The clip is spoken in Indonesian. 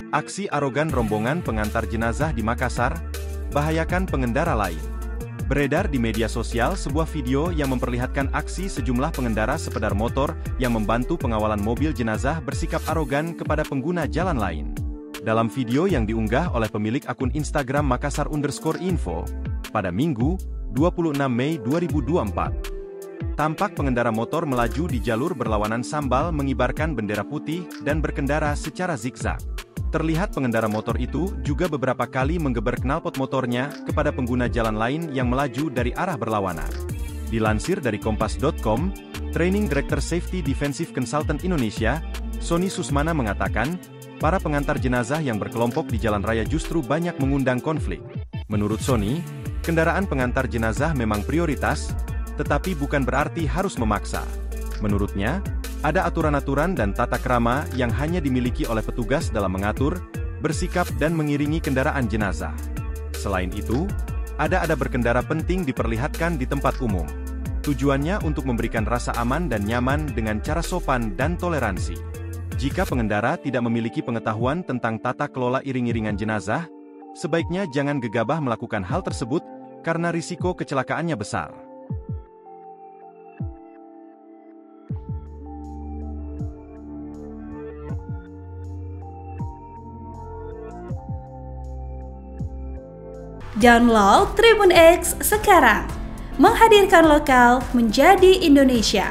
Aksi arogan rombongan pengantar jenazah di Makassar, bahayakan pengendara lain. Beredar di media sosial sebuah video yang memperlihatkan aksi sejumlah pengendara sepedar motor yang membantu pengawalan mobil jenazah bersikap arogan kepada pengguna jalan lain. Dalam video yang diunggah oleh pemilik akun Instagram Makassar_info, pada Minggu, 26 Mei 2024. Tampak pengendara motor melaju di jalur berlawanan sambil mengibarkan bendera putih dan berkendara secara zigzag. Terlihat pengendara motor itu juga beberapa kali menggeber knalpot motornya kepada pengguna jalan lain yang melaju dari arah berlawanan. Dilansir dari Kompas.com, Training Director Safety Defensive Consultant Indonesia, Sony Susmana mengatakan, para pengantar jenazah yang berkelompok di jalan raya justru banyak mengundang konflik. Menurut Sony, kendaraan pengantar jenazah memang prioritas, tetapi bukan berarti harus memaksa. Menurutnya, ada aturan-aturan dan tata krama yang hanya dimiliki oleh petugas dalam mengatur, bersikap dan mengiringi kendaraan jenazah. Selain itu, ada berkendara penting diperlihatkan di tempat umum. Tujuannya untuk memberikan rasa aman dan nyaman dengan cara sopan dan toleransi. Jika pengendara tidak memiliki pengetahuan tentang tata kelola iring-iringan jenazah, sebaiknya jangan gegabah melakukan hal tersebut karena risiko kecelakaannya besar. Download Tribun X sekarang, menghadirkan lokal menjadi Indonesia.